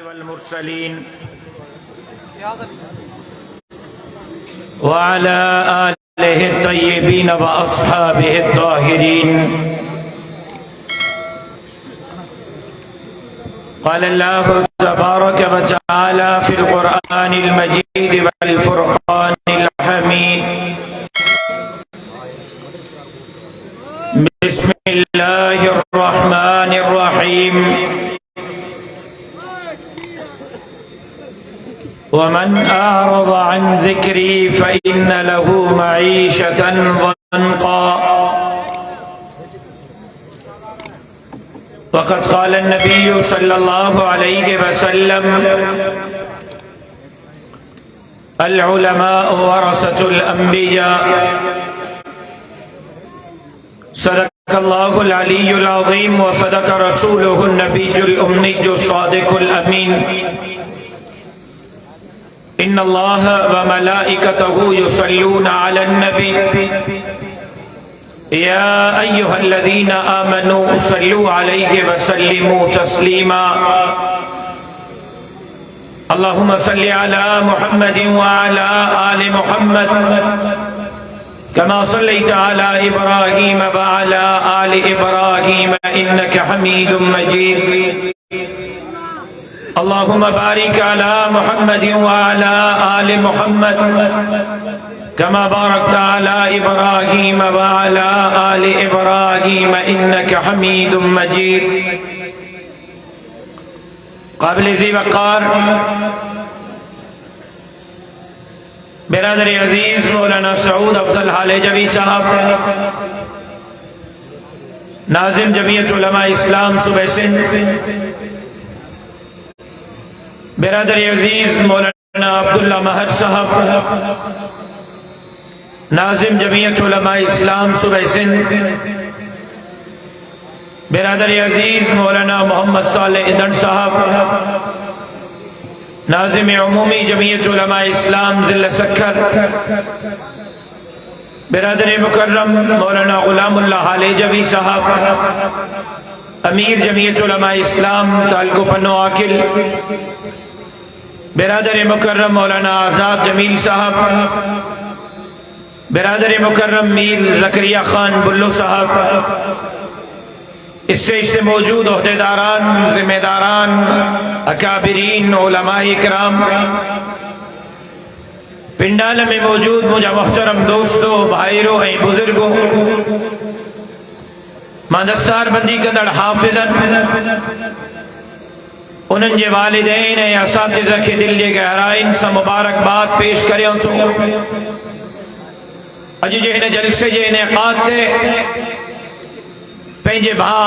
والمرسلين وعلى آله الطيبين وأصحابه الطاهرين. قال الله تبارك وتعالى في القرآن المجيد والفرقان الحميد: بسم الله الرحمن الرحيم. ومن أعرض عن ذكري فإن له معيشة ضنكا. وقد قال النبي صلى الله عليه وسلم: العلماء ورثة الأنبياء. صدق الله العلي العظيم وصدق رسوله النبي الأمي الصادق الأمين. إن الله وملائكته يصلون على النبي يا أيها الذين آمنوا صلوا عليه وسلموا تسليما. اللهم صل على محمد وعلى آل محمد كما صليت على إبراهيم وعلى آل إبراهيم إنك حميد مجيد. اللهم بارك على محمد وعلى آل محمد كما باركت على إبراهيم وعلى آل إبراهيم إنك حميد مجيد. قابل ذی وقار برادر عزیز مولانا سعود افضل حالجوی صاحب، ناظم جمعیت علماء اسلام صوبہ سندھ، برادر عزیز مولانا عبداللہ مہر صاحب، ناظم جمعیت علماء اسلام صوبہ سندھ، برادر عزیز مولانا محمد صالح ادن صاحب، ناظم عمومی جمعیت علماء اسلام ضلع سکھر، برادر مکرم مولانا غلام اللہ حالجوی صاحب، امیر جمعیت علماء اسلام تعلق پنو آکل، برادر مکرم مولانا آزاد جمیل صاحب، برادر مکرم میر زکریہ خان بلو صاحب، اسٹیج پہ موجود عہدیداران، ذمہ داران، اکابرین، علماء اکرام، پنڈال میں موجود مجھے محترم دوستو، بھائیرو اے بزرگوں، ماں دستار بندی کندڑ حافظن، انہن جے والدین اے اساتذہ کے دل جے گہرائن سے مبارکباد پیش کریں تو اج جے ہن جلسے جے انعقاد تے پنجے بھا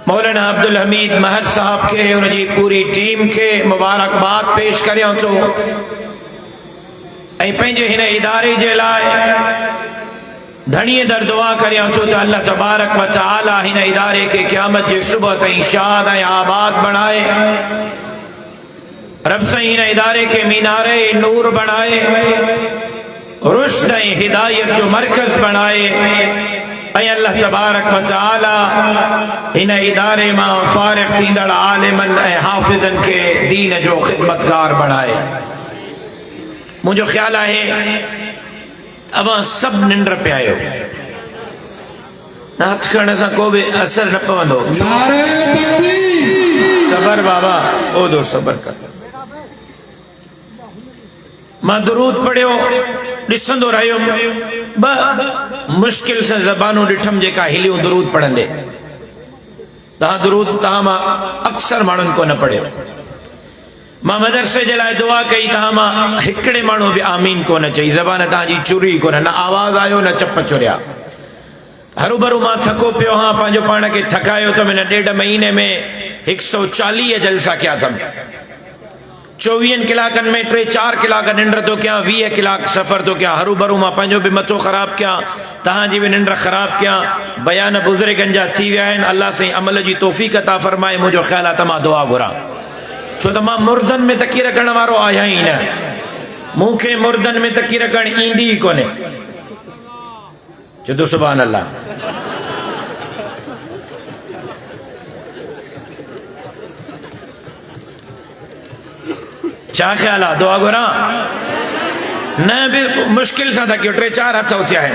مولانا عبدالحمید مہر صاحب کے ان جی پوری ٹیم کے مبارکباد پیش کریں تو پنجے ہن ادارے جے لائے دھنی در دعا کریں تو اللہ تبارک و تعالی ہن ادارے کے قیامت جے صبح تائیں شاد آباد بنائے، رب سے ہن ادارے کے مینارے نور بنائے، رشد ہدایت جو مرکز بنائے، اے اللہ تبارک و تعالی ان ادارے ماں فارغ تیندڑ عالمن اے حافظن کے دین جو خدمتگار بنائے۔ مجھے خیال ہے اب سب ننڈر پہ آئے ہو، نات کرنے سے کو بھی اثر نہ پوندو، صبر بابا او دو صبر کر، ماں درود پڑھے ہو ڈسندو رہے ہو مشکل سے زبانوں ڈٹھم جے کا ہلیوں درود پڑھن دے، تہاں درود تہاں ماں اکثر مانن کو نہ پڑھے ہو، ماں مدرسے جلائے دعا کئی تہاں ماں ہکڑے مانو بھی آمین کو نہ چاہی، زبان تہاں جی چوری کو نہ آواز آئیو نہ چپ چوریا، ہرو برو ماں تھکو پیو، ہاں پانچو پانا کے تھکائیو تو میں نے 1.5 مہینے میں 140 جلسہ کیا تھا، 24 کلاکن میں 3-4 کلاک ننڈر تو کیا، 20 کلاک سفر تو کیا، ہرو برو ماں پانچو بھی متو خراب کیا، تہاں جی بھی ننڈر خراب کیا، بیان بزرگن جا تھی ویا ہیں، اللہ سے عمل جی توفیق عطا فرمائے، مجھو خیالات ماں دعا گرا، چھو تو ماں مردن میں تکی رکھن وارو آیا ہی نا، موکھے مردن میں تکی رکھن ایندی ہی کونے، چھو تو سبحان اللہ۔ چھا خیال ہے دعا گورا نہ بھی مشکل سا تھا کہ ٹرے چار ہاتھ ہوتیا ہے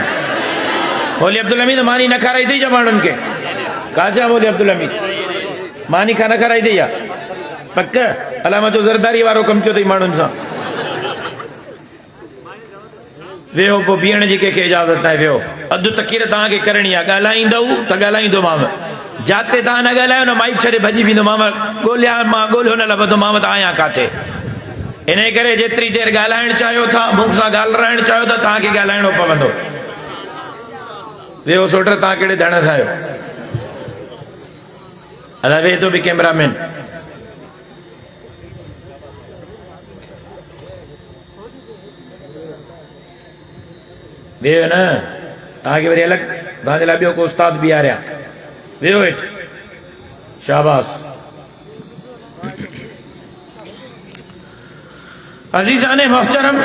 بولی عبدالحمید مانی نہ کھا رہی تھی جب ان کے کہا جا بولی عبدالحمید مانی کھانا کھا رہی تھی یا پکا علامت زرداری وارو کم کیوں تھی مانن سا ویو پو بیان جی کے اجازت نہ ویو ادو تکیر تاں کے کرنی ہے گالائیں دو تا گالائیں دو ماما جاتے تاں نہ گالائیں نہ مائک چھڑے بھجی بھی دو ماما گولیا ماں گول ہونے لبا تو ماما تا آیا کاتے انہیں کرے جتری دیر گالائیں چاہیو تھا مونسا گال رہن چاہیو تھا تاں کے گالائیں ہو پوندو ویو سوٹر تاں کیڑے دھڑا سایو اللہ وے تو بھی کیمرہ مین ویو نا تاکہ وری الگ تاں جلا بیو کو استاد بھی آ رہا ویو اٹ شاباس عزیزان محترم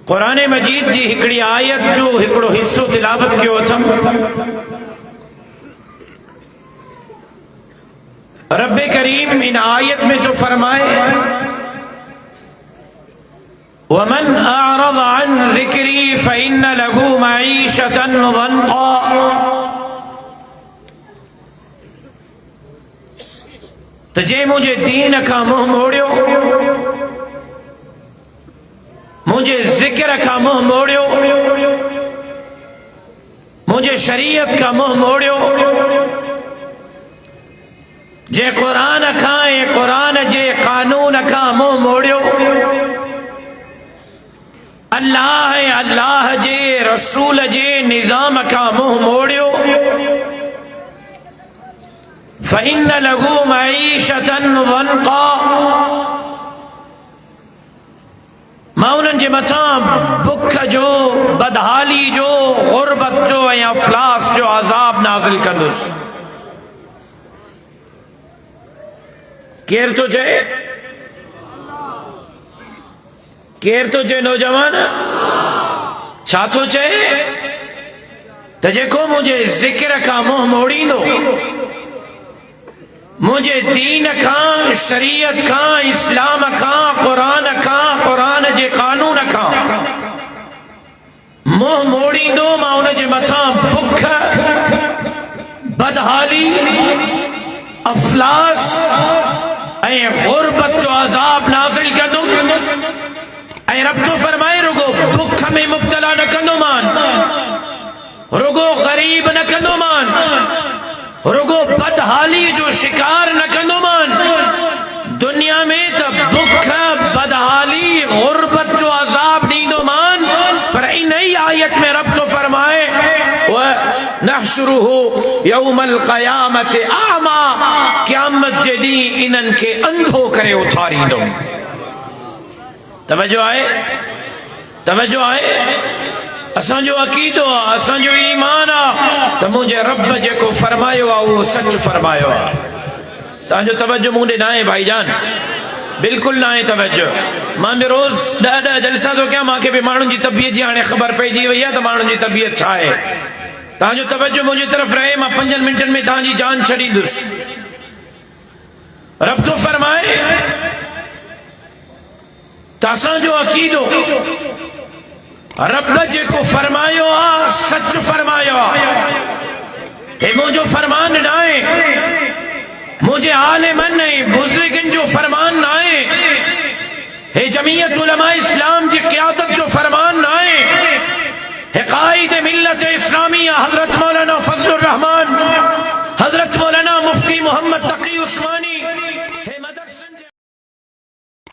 قرآن مجید جی ہکڑی آیت جو ہکڑو حصو تلاوت کیو تھم رب کریم ان آیت میں جو فرمائے وَمَنْ أَعْرَضَ عَنْ ذِكْرِي فَإِنَّ لَهُ مَعِيشَةً ضَنْقًا تجھے مجھے دین کا منہ موڑیو مجھے ذکر کا منہ موڑیو مجھے شریعت کا منہ موڑیو جے قرآن کھائیں قرآن جے قانون کا منہ موڑیو اللہ جے رسول جے نظام کا منہ موڑیو فَإِنَّ لَهُ مَعِيشَةً ضَنْقًا ماں انہن جے متاں بکھ جو بدحالی جو غربت جو یا افلاس جو عذاب نازل کندس کیر تو جائے کیر تو جائے نوجوان چھا تو جائے تجھے کو مجھے ذکر کا منہ موڑی دو مجھے دین کا شریعت کا اسلام کا قرآن جے قانون کا منہ موڑی دو ماں انہیں جے متاں بکھ بدحالی افلاس اے غربت جو عذاب نازل کر دوں اے رب تو فرمائے رگو بکھ میں مبتلا نہ کنو مان رگو غریب نہ کنو مان رگو بدحالی جو شکار نہ کنو مان دنیا میں تب بکھ بدحالی غربت جو عذاب نیدو مان پر این نئی آیت میں رب تو فرمائے وَنَحْشُرُهُ يَوْمَ الْقَيَامَةِ أَعْمَى قیامت جدی انن کے اندھو کرے اتھاری دو توجہ آئے اساں جو عقیدو اساں جو ایمان تو مجھے رب جے کو فرمایو وہ سچ فرمایو تاں جو توجہ مونڈے نہ ہے بھائی جان بالکل نہ ہے توجہ ماں میں روز ڈاڈا جلسہ تو کیا ماں کے بھی مانوں جی طبیعت جی آنے خبر پہ جی ویا تو مانوں جی طبیعت چھا ہے تاں جو توجہ مجھے طرف رہے ماں 5 منٹن میں تاں جی جان چھڑی دس رب تو فرمائے تاساں جو عقیدو رب جے کو فرمایو سچ فرمایو ہے مجھے فرمان نائے مجھے عالمن نہیں بزرگن جو فرمان نائے ہے جمعیت علماء اسلام جی قیادت